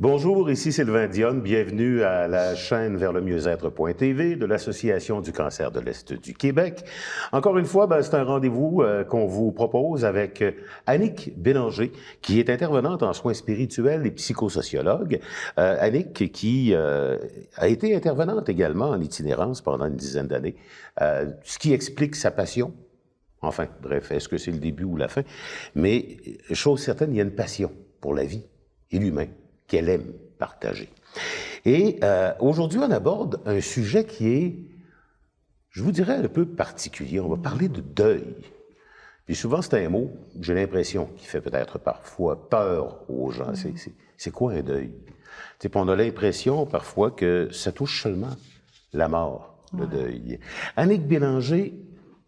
Bonjour, ici Sylvain Dionne. Bienvenue à la chaîne vers le mieux-être.tv de l'Association du cancer de l'Est du Québec. Encore une fois, c'est un rendez-vous qu'on vous propose avec Annick Bélanger, qui est intervenante en soins spirituels et psychosociologue. Annick qui a été intervenante également en itinérance pendant une dizaine d'années, ce qui explique sa passion. Enfin, bref, est-ce que c'est le début ou la fin? Mais, chose certaine, il y a une passion pour la vie et l'humain qu'elle aime partager. Et aujourd'hui, on aborde un sujet qui est, je vous dirais, un peu particulier. On va parler de deuil. Puis souvent, c'est un mot, j'ai l'impression, qui fait peut-être parfois peur aux gens. C'est quoi un deuil? Puis on a l'impression parfois que ça touche seulement la mort, le deuil. Annick Bélanger,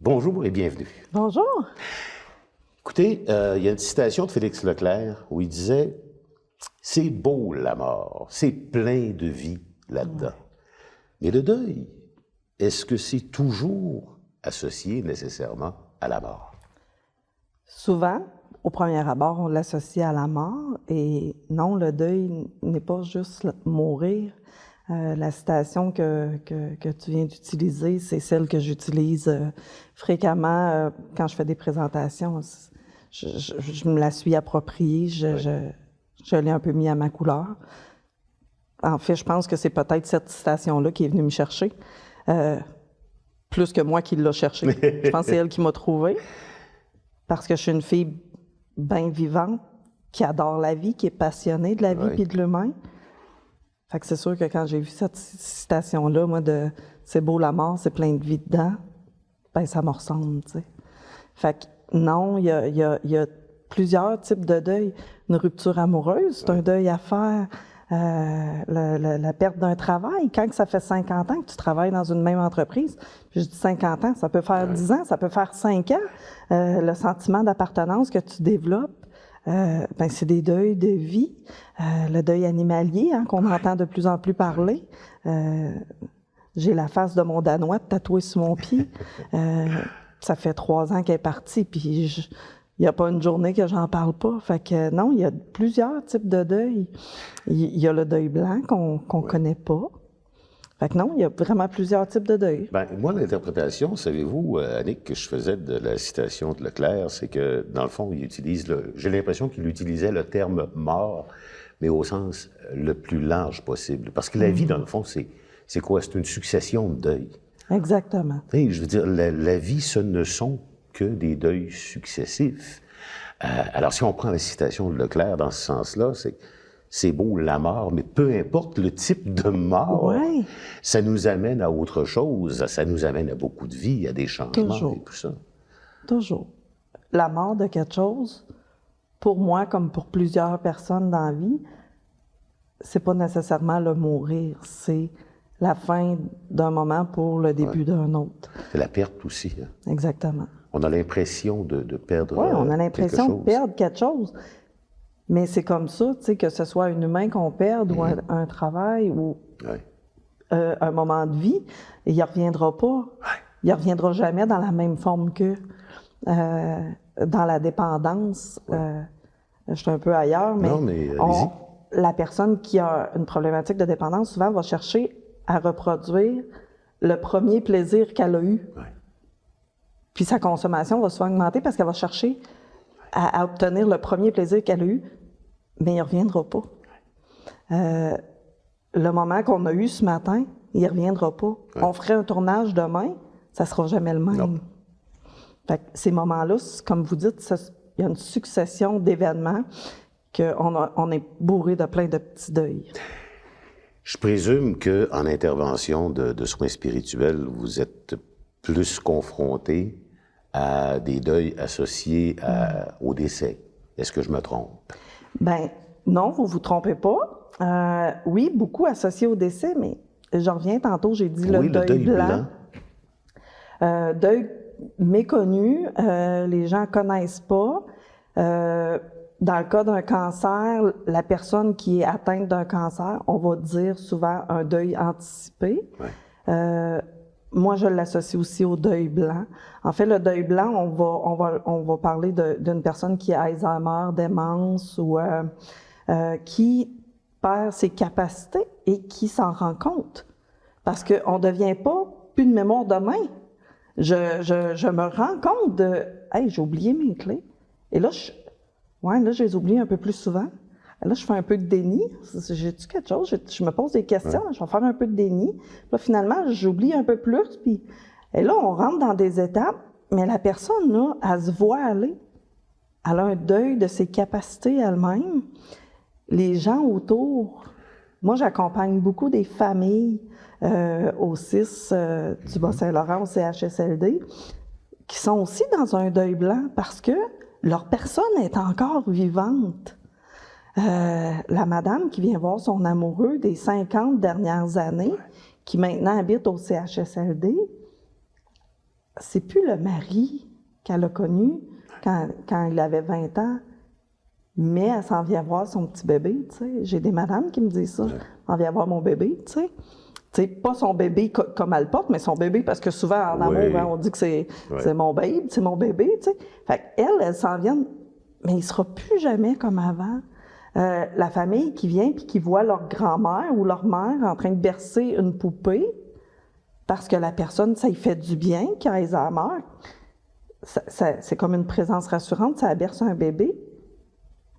bonjour et bienvenue. Bonjour. Écoutez, il y a une citation de Félix Leclerc où il disait « C'est beau la mort, c'est plein de vie là-dedans. » Mais le deuil, est-ce que c'est toujours associé nécessairement à la mort? Souvent, au premier abord, on l'associe à la mort. Et non, le deuil n'est pas juste mourir. La citation que tu viens d'utiliser, c'est celle que j'utilise fréquemment quand je fais des présentations. Je me la suis appropriée, je l'ai un peu mis à ma couleur. En fait, je pense que c'est peut-être cette citation-là qui est venue me chercher, plus que moi qui l'a cherchée. Je pense que c'est elle qui m'a trouvée, parce que je suis une fille bien vivante, qui adore la vie, qui est passionnée de la vie et de l'humain. Fait que c'est sûr que quand j'ai vu cette citation-là, moi, de « c'est beau la mort, c'est plein de vie dedans », ben ça me ressemble, tu sais. Fait que non, il y a plusieurs types de deuil. Une rupture amoureuse, c'est un deuil à faire. La perte d'un travail, quand ça fait 50 ans que tu travailles dans une même entreprise, puis je dis 50 ans, ça peut faire 10 ans, ça peut faire 5 ans, le sentiment d'appartenance que tu développes, c'est des deuils de vie. Le deuil animalier, qu'on entend de plus en plus parler. J'ai la face de mon Danois tatouée sur mon pied. Ça fait 3 ans qu'elle est partie, puis il n'y a pas une journée que j'en parle pas. Fait que non, il y a plusieurs types de deuil. Il y a le deuil blanc qu'on connaît pas. Fait que non, il y a vraiment plusieurs types de deuil. Moi, l'interprétation, savez-vous, Annick, que je faisais de la citation de Leclerc, c'est que, dans le fond, il utilise j'ai l'impression qu'il utilisait le terme « mort », mais au sens le plus large possible. Parce que la vie, dans le fond, c'est quoi? C'est une succession de deuils. Exactement. Je veux dire, la vie, ce ne sont que des deuils successifs. Alors, si on prend la citation de Leclerc dans ce sens-là, c'est beau la mort, mais peu importe le type de mort, ça nous amène à autre chose, ça nous amène à beaucoup de vie, à des changements et tout ça. Toujours. La mort de quelque chose, pour moi, comme pour plusieurs personnes dans la vie, c'est pas nécessairement le mourir, c'est la fin d'un moment pour le début d'un autre. C'est la perte aussi. Hein? Exactement. On a l'impression de perdre Oui, on a l'impression de perdre quelque chose. Mais c'est comme ça, tu sais, que ce soit un humain qu'on perde ou un travail ou un moment de vie, il ne reviendra pas. Il ne reviendra jamais dans la même forme que dans la dépendance. Je suis un peu ailleurs, mais, non, mais la personne qui a une problématique de dépendance, souvent, va chercher à reproduire le premier plaisir qu'elle a eu. Puis sa consommation va souvent augmenter parce qu'elle va chercher à obtenir le premier plaisir qu'elle a eu, mais il ne reviendra pas. Le moment qu'on a eu ce matin, il ne reviendra pas. On ferait un tournage demain, ça ne sera jamais le même. Fait que ces moments-là, comme vous dites, il y a une succession d'événements qu'on est bourré de plein de petits deuils. Je présume qu'en intervention de soins spirituels, vous êtes plus confronté à des deuils associés au décès. Est-ce que je me trompe? Non, vous ne vous trompez pas. Oui, beaucoup associés au décès, mais j'en reviens tantôt, j'ai dit le deuil blanc. Deuil méconnu, les gens ne connaissent pas. Dans le cas d'un cancer, la personne qui est atteinte d'un cancer, on va dire souvent un deuil anticipé. Moi, je l'associe aussi au deuil blanc. En fait, le deuil blanc, on va parler d'une personne qui a Alzheimer, démence ou qui perd ses capacités et qui s'en rend compte. Parce qu'on ne devient pas plus de mémoire de main. Je me rends compte de « Hey, j'ai oublié mes clés. » Et là, je les oublie un peu plus souvent. Là, je fais un peu de déni. J'ai-tu quelque chose? Je me pose des questions. Je vais faire un peu de déni. Là, finalement, j'oublie un peu plus. Et là, on rentre dans des étapes, mais la personne, là, elle se voit aller. Elle a un deuil de ses capacités elle-même. Les gens autour, moi, j'accompagne beaucoup des familles au 6 du Bas-Saint-Laurent, au CHSLD, qui sont aussi dans un deuil blanc parce que leur personne est encore vivante. La madame qui vient voir son amoureux des 50 dernières années, qui maintenant habite au CHSLD, c'est plus le mari qu'elle a connu quand il avait 20 ans, mais elle s'en vient voir son petit bébé, tu sais. J'ai des madames qui me disent ça. Elle vient voir mon bébé, tu sais. Tu sais, pas son bébé comme elle porte, mais son bébé, parce que souvent, en amour, on dit que c'est mon babe, c'est mon bébé, tu sais. Fait qu'elle s'en vient, mais il sera plus jamais comme avant. La famille qui vient puis qui voit leur grand-mère ou leur mère en train de bercer une poupée, parce que la personne, ça lui fait du bien quand elle meurt. C'est comme une présence rassurante, ça berce un bébé.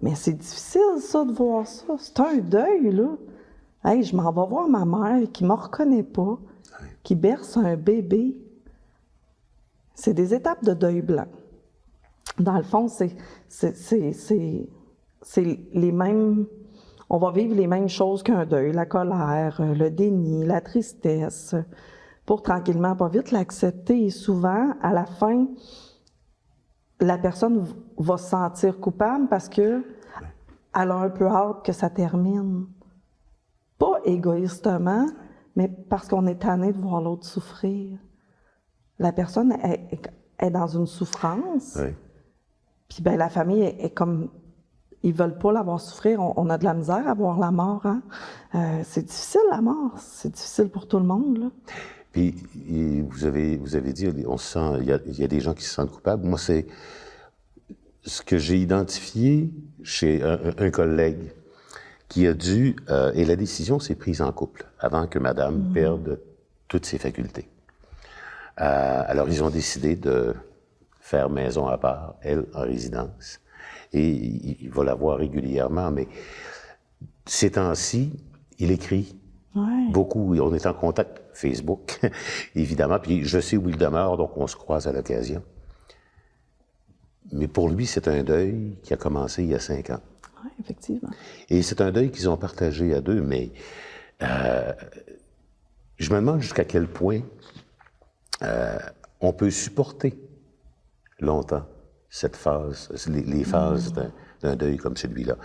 Mais c'est difficile, ça, de voir ça. C'est un deuil, là. Hey, je m'en vais voir ma mère qui ne me reconnaît pas, qui berce un bébé. C'est des étapes de deuil blanc. Dans le fond, c'est les mêmes... On va vivre les mêmes choses qu'un deuil, la colère, le déni, la tristesse, pour tranquillement, pas vite, l'accepter. Et souvent, à la fin, la personne va se sentir coupable parce qu'elle a un peu hâte que ça termine. Pas égoïstement, mais parce qu'on est tanné de voir l'autre souffrir. La personne est dans une souffrance, puis ben, la famille est comme... Ils veulent pas la voir souffrir. On a de la misère à voir la mort. Hein? C'est difficile, la mort. C'est difficile pour tout le monde, là. Puis, vous avez dit, on se sent, il y a des gens qui se sentent coupables. Moi, c'est ce que j'ai identifié chez un collègue qui a dû, et la décision s'est prise en couple, avant que madame perde toutes ses facultés. Alors, ils ont décidé de faire maison à part, elle, en résidence. Et il va la voir régulièrement, mais ces temps-ci, il écrit beaucoup. On est en contact Facebook, évidemment, puis je sais où il demeure, donc on se croise à l'occasion. Mais pour lui, c'est un deuil qui a commencé il y a 5 ans. Oui, effectivement. Et c'est un deuil qu'ils ont partagé à deux, mais je me demande jusqu'à quel point on peut supporter longtemps cette phase, les phases d'un deuil comme celui-là.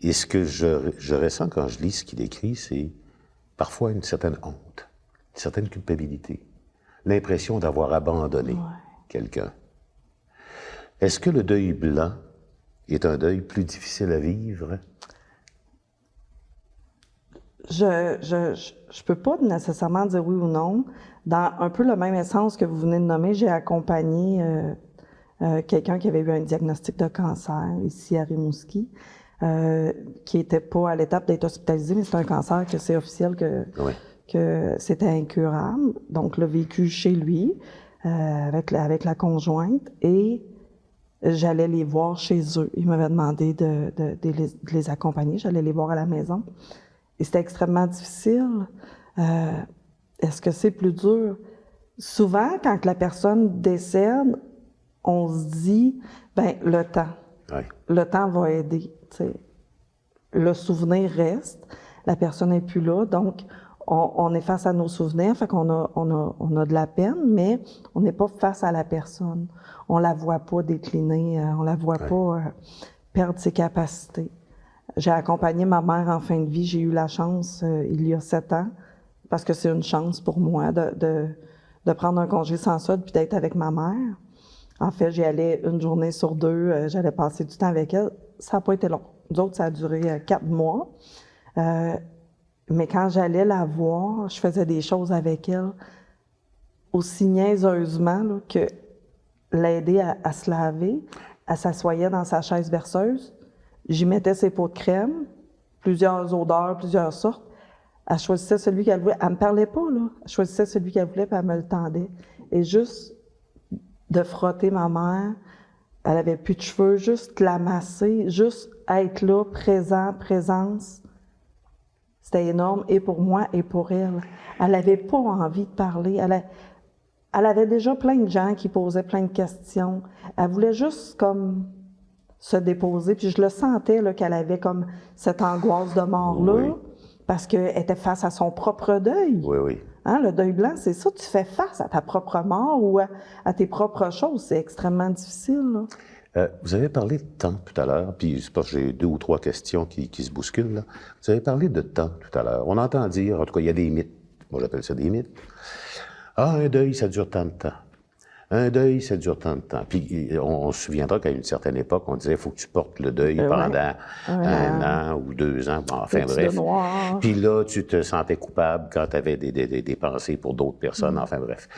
Et ce que je ressens quand je lis ce qu'il écrit, c'est parfois une certaine honte, une certaine culpabilité, l'impression d'avoir abandonné quelqu'un. Est-ce que le deuil blanc est un deuil plus difficile à vivre? Je peux pas nécessairement dire oui ou non. Dans un peu le même essence que vous venez de nommer, j'ai accompagné quelqu'un qui avait eu un diagnostic de cancer ici à Rimouski, qui n'était pas à l'étape d'être hospitalisé, mais c'est un cancer que c'est officiel que c'était incurable. Donc, le vécu chez lui, avec la conjointe, et j'allais les voir chez eux. Ils m'avaient demandé de les accompagner. J'allais les voir à la maison. Et c'était extrêmement difficile. Est-ce que c'est plus dur? Souvent, quand la personne décède, on se dit, ben le temps. Le temps va aider. T'sais. Le souvenir reste. La personne n'est plus là. Donc, on est face à nos souvenirs, fait qu'on a de la peine, mais on n'est pas face à la personne. On la voit pas décliner, on la voit pas perdre ses capacités. J'ai accompagné ma mère en fin de vie. J'ai eu la chance, il y a 7 ans, parce que c'est une chance pour moi de prendre un congé sans solde puis d'être avec ma mère. En fait, j'y allais une journée sur 2, j'allais passer du temps avec elle. Ça n'a pas été long. Nous autres, ça a duré 4 mois. Mais quand j'allais la voir, je faisais des choses avec elle aussi niaiseusement là, que l'aider à se laver. Elle s'assoyait dans sa chaise berceuse. J'y mettais ses pots de crème. plusieurs odeurs, plusieurs sortes. Elle choisissait celui qu'elle voulait. Elle me parlait pas, là. Elle choisissait celui qu'elle voulait, puis elle me le tendait. Et juste de frotter ma mère, elle avait plus de cheveux, juste la masser, juste être là, présence. C'était énorme, et pour moi, et pour elle. Elle n'avait pas envie de parler. Elle avait déjà plein de gens qui posaient plein de questions. Elle voulait juste comme se déposer. Puis je le sentais là, qu'elle avait comme cette angoisse de mort-là, Oui. parce qu'elle était face à son propre deuil. Oui, oui. Hein, le deuil blanc, c'est ça, tu fais face à ta propre mort ou à tes propres choses. C'est extrêmement difficile, là. Vous avez parlé de temps tout à l'heure, puis je pense que j'ai 2 ou 3 questions qui se bousculent, là. Vous avez parlé de temps tout à l'heure. On entend dire, en tout cas, il y a des mythes. Moi, j'appelle ça des mythes. Ah, un deuil, ça dure tant de temps. Un deuil, ça dure tant de temps. Puis on se souviendra qu'à une certaine époque, on disait, il faut que tu portes le deuil pendant 1 an ou 2 ans. Bon, enfin, bref. Puis là, tu te sentais coupable quand tu avais des pensées pour d'autres personnes. Enfin, bref.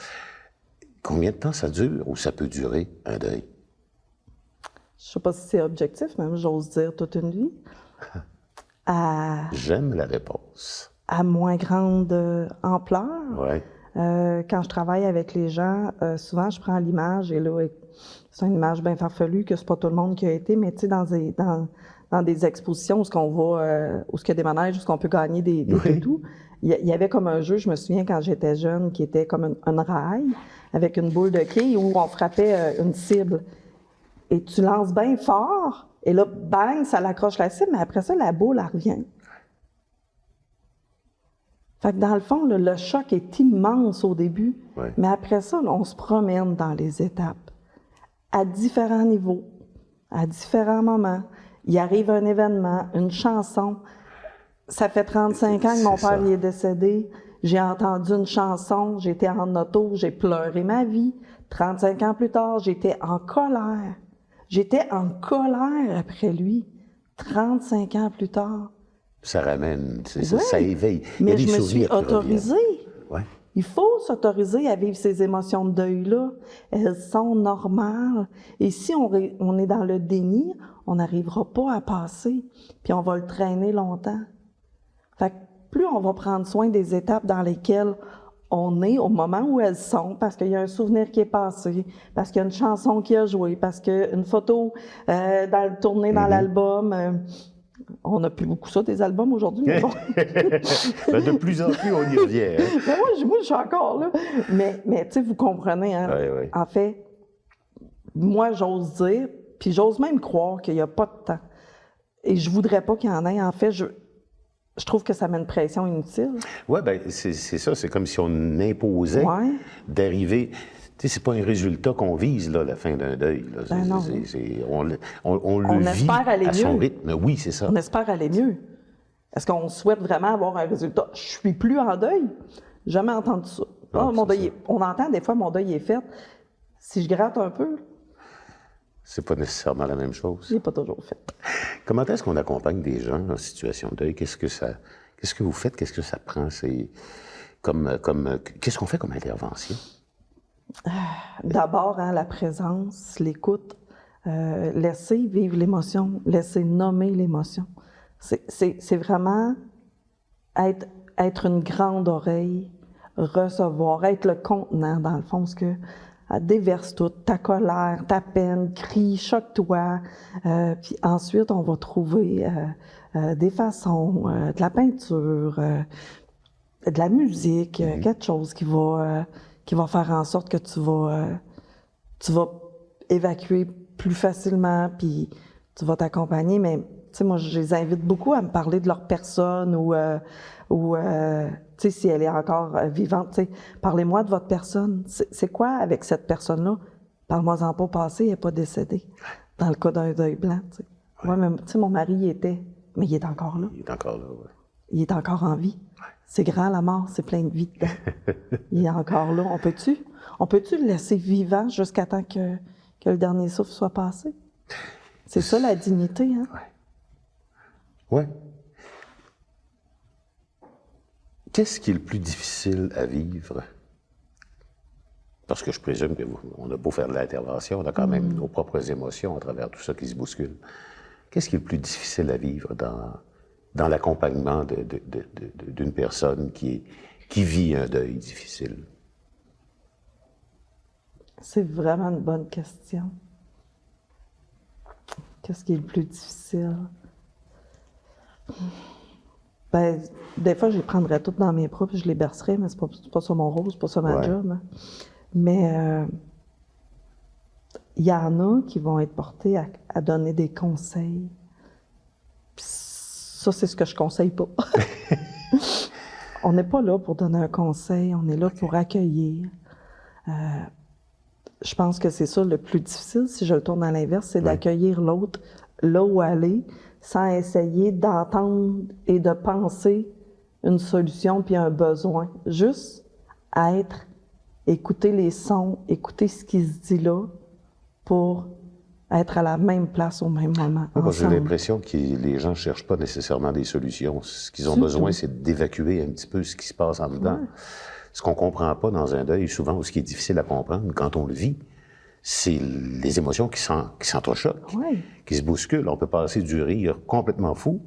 Combien de temps ça dure ou ça peut durer, un deuil? Je sais pas si c'est objectif, même j'ose dire toute une vie. J'aime la réponse. À moins grande ampleur. Oui. Quand je travaille avec les gens, souvent je prends l'image, et là, c'est une image bien farfelue, que c'est pas tout le monde qui a été, mais tu sais, dans des expositions où on va, où il y a des manèges, où on peut gagner des toutous, il y avait comme un jeu, je me souviens quand j'étais jeune, qui était comme un rail, avec une boule de quilles où on frappait une cible. Et tu lances bien fort, et là, bang, ça l'accroche la cible, mais après ça, la boule, elle revient. Fait que dans le fond, le choc est immense au début, mais après ça, là, on se promène dans les étapes, à différents niveaux, à différents moments. Il arrive un événement, une chanson. Ça fait 35 ans que mon père y est décédé. J'ai entendu une chanson, j'étais en auto, j'ai pleuré ma vie. 35 ans plus tard, j'étais en colère. J'étais en colère après lui, 35 ans plus tard. Ça ramène, ça éveille. Mais je me suis autorisée. Ouais. Il faut s'autoriser à vivre ces émotions de deuil-là. Elles sont normales. Et si on est dans le déni, on n'arrivera pas à passer. Puis on va le traîner longtemps. Fait que plus on va prendre soin des étapes dans lesquelles on est au moment où elles sont, parce qu'il y a un souvenir qui est passé, parce qu'il y a une chanson qui a joué, parce qu'une photo tournée dans l'album. On n'a plus beaucoup ça, des albums aujourd'hui, mais bon. Ben, de plus en plus, on y revient. Hein? Ben moi, je suis encore là. Mais tu sais, vous comprenez, hein? Oui. En fait, moi, j'ose dire, puis j'ose même croire qu'il n'y a pas de temps. Et je voudrais pas qu'il y en ait. En fait, je trouve que ça met une pression inutile. Oui, bien, c'est ça. C'est comme si on imposait d'arriver... Tu sais, c'est pas un résultat qu'on vise, là, la fin d'un deuil. Là. Ben non. On le vit à son rythme. Oui, c'est ça. On espère aller mieux. Est-ce qu'on souhaite vraiment avoir un résultat? Je suis plus en deuil. Jamais entendu ça. Non, mon deuil on entend des fois, mon deuil est fait. Si je gratte un peu... C'est pas nécessairement la même chose. Il n'est pas toujours fait. Comment est-ce qu'on accompagne des gens en situation de deuil? Qu'est-ce que vous faites? Qu'est-ce que ça prend? Qu'est-ce qu'on fait comme intervention? D'abord, hein, la présence, l'écoute, laisser vivre l'émotion, laisser nommer l'émotion. C'est vraiment être une grande oreille, recevoir, être le contenant, dans le fond, ce que déverse tout, ta colère, ta peine, crie, choque-toi. Puis ensuite, on va trouver des façons, de la peinture, de la musique, quelque chose qui va faire en sorte que tu vas évacuer plus facilement, puis tu vas t'accompagner. Mais, tu sais, moi, je les invite beaucoup à me parler de leur personne ou tu sais, si elle est encore vivante, tu sais, parlez-moi de votre personne. C'est quoi avec cette personne-là? Parle-moi-en pas passé, elle n'est pas décédée. Dans le cas d'un deuil blanc, tu sais. Ouais, mais, tu sais, mon mari y était, mais il est encore là. Il est encore là, oui. Il est encore en vie. C'est grand, la mort, c'est plein de vie dedans. Il est encore là. On peut-tu le laisser vivant jusqu'à temps que le dernier souffle soit passé? C'est ça, la dignité, hein? Oui. Qu'est-ce qui est le plus difficile à vivre? Parce que je présume qu'on a beau faire de l'intervention, on a quand même nos propres émotions à travers tout ça qui se bouscule. Qu'est-ce qui est le plus difficile à vivre dans l'accompagnement d'une personne qui vit un deuil difficile? C'est vraiment une bonne question. Qu'est-ce qui est le plus difficile? Ben, des fois, je les prendrais toutes dans mes bras puis je les bercerais, mais c'est pas ça mon rôle, c'est pas ça ma job. Hein. Mais il y en a qui vont être portés à donner des conseils. Puis ça, c'est ce que je conseille pas. On n'est pas là pour donner un conseil, on est là pour accueillir. Je pense que c'est ça le plus difficile, si je le tourne à l'inverse, c'est d'accueillir l'autre là où elle est, sans essayer d'entendre et de penser une solution puis un besoin. Juste être, écouter les sons, écouter ce qui se dit là pour être à la même place au même moment. J'ai l'impression que les gens ne cherchent pas nécessairement des solutions. Ce qu'ils ont besoin, c'est d'évacuer un petit peu ce qui se passe en dedans. Ouais. Ce qu'on ne comprend pas dans un deuil, souvent, ou ce qui est difficile à comprendre quand on le vit, c'est les émotions qui s'entrechoquent, qui se bousculent. On peut passer du rire complètement fou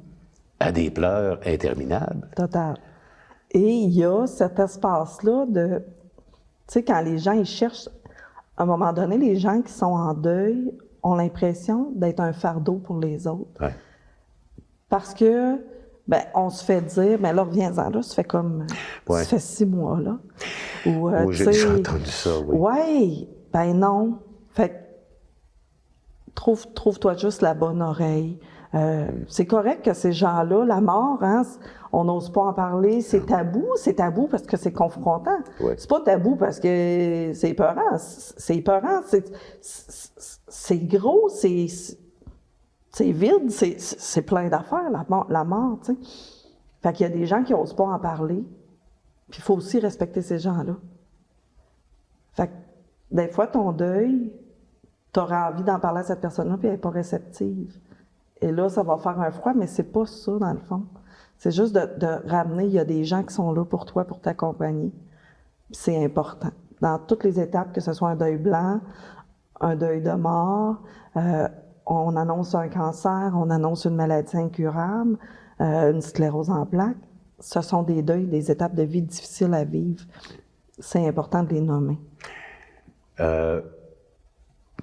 à des pleurs interminables. Total. Et il y a cet espace-là de... Tu sais, quand les gens, ils cherchent... À un moment donné, les gens qui sont en deuil ont l'impression d'être un fardeau pour les autres. Ouais. Parce que, on se fait dire, là, reviens-en là, ça fait comme... Ça fait 6 mois, là. Ou, j'ai déjà entendu ça, oui. Oui, non. Fait que trouve-toi juste la bonne oreille. C'est correct que ces gens-là, la mort, hein, on n'ose pas en parler, c'est tabou parce que c'est confrontant. Ouais. C'est pas tabou parce que c'est épeurant, c'est gros, c'est vide, c'est plein d'affaires, la mort, tu sais. Fait qu'il y a des gens qui n'osent pas en parler, puis il faut aussi respecter ces gens-là. Fait que des fois, ton deuil, tu auras envie d'en parler à cette personne-là, puis elle n'est pas réceptive. Et là, ça va faire un froid, mais c'est pas ça, dans le fond. C'est juste de ramener, il y a des gens qui sont là pour toi, pour t'accompagner. C'est important. Dans toutes les étapes, que ce soit un deuil blanc, un deuil de mort, on annonce un cancer, on annonce une maladie incurable, une sclérose en plaques. Ce sont des deuils, des étapes de vie difficiles à vivre. C'est important de les nommer.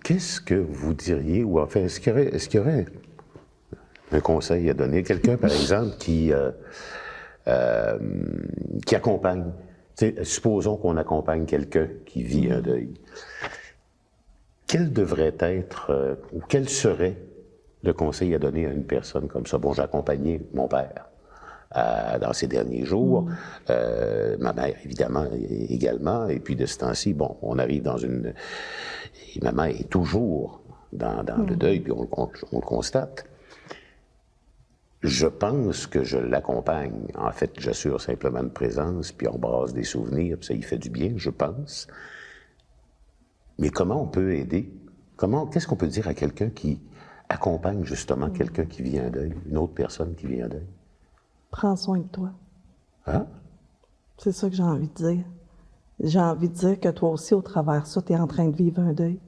Qu'est-ce que vous diriez, ou enfin, est-ce qu'il y aurait un conseil à donner? Quelqu'un, par exemple, qui accompagne, supposons qu'on accompagne quelqu'un qui vit un deuil. Quel devrait être, ou quel serait le conseil à donner à une personne comme ça? Bon, j'ai accompagné mon père dans ces derniers jours, ma mère, évidemment, également, et puis de ce temps-ci, bon, on arrive dans une... Et ma mère est toujours dans le deuil, puis on le constate. Je pense que je l'accompagne. En fait, j'assure simplement une présence, puis on brasse des souvenirs, puis ça y fait du bien, je pense. Mais comment on peut aider? Qu'est-ce qu'on peut dire à quelqu'un qui accompagne justement quelqu'un qui vit un deuil, une autre personne qui vit un deuil? Prends soin de toi. Hein? C'est ça que j'ai envie de dire. J'ai envie de dire que toi aussi, au travers de ça, tu es en train de vivre un deuil.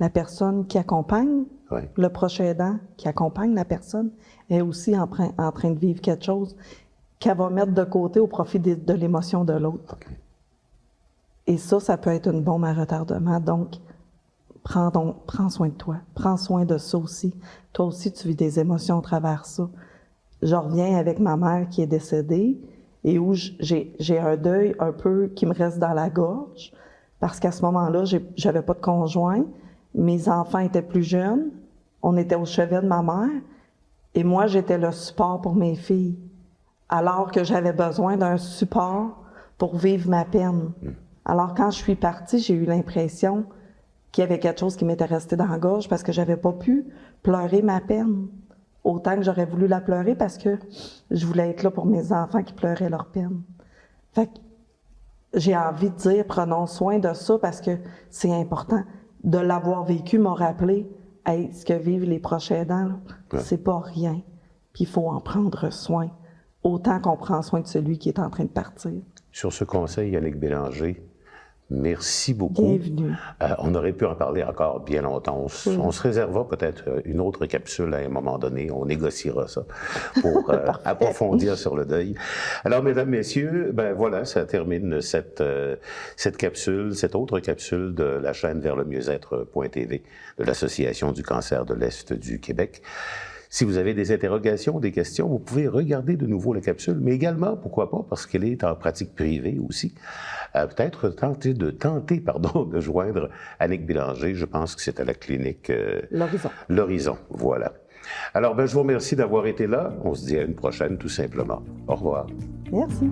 La personne qui accompagne, le proche aidant qui accompagne la personne, est aussi en train de vivre quelque chose qu'elle va mettre de côté au profit de l'émotion de l'autre. Okay. Et ça peut être une bombe à retardement. Donc, prends soin de toi. Prends soin de ça aussi. Toi aussi, tu vis des émotions au travers de ça. Je reviens avec ma mère qui est décédée et où j'ai un deuil un peu qui me reste dans la gorge parce qu'à ce moment-là, j'avais pas de conjoint. Mes enfants étaient plus jeunes. On était au chevet de ma mère. Et moi, j'étais le support pour mes filles. Alors que j'avais besoin d'un support pour vivre ma peine. Alors, quand je suis partie, j'ai eu l'impression qu'il y avait quelque chose qui m'était resté dans la gorge parce que j'avais pas pu pleurer ma peine autant que j'aurais voulu la pleurer parce que je voulais être là pour mes enfants qui pleuraient leur peine. Fait que j'ai envie de dire, prenons soin de ça parce que c'est important. De l'avoir vécu m'a rappelé, hey, ce que vivent les proches aidants, c'est pas rien. Puis il faut en prendre soin, autant qu'on prend soin de celui qui est en train de partir. Sur ce conseil, Yannick Bélanger, Merci beaucoup. Bienvenue. On aurait pu en parler encore bien longtemps. On se réservera peut-être une autre capsule à un moment donné. On négociera ça pour approfondir sur le deuil. Alors, mesdames, messieurs, ben voilà, ça termine cette capsule, cette autre capsule de la chaîne vers le mieux-être.tv de l'Association du cancer de l'Est du Québec. Si vous avez des interrogations, des questions, vous pouvez regarder de nouveau la capsule, mais également, pourquoi pas, parce qu'elle est en pratique privée aussi, peut-être tenter de joindre Annick Bélanger. Je pense que c'est à la clinique L'Horizon, voilà. Alors, je vous remercie d'avoir été là. On se dit à une prochaine, tout simplement. Au revoir. Merci.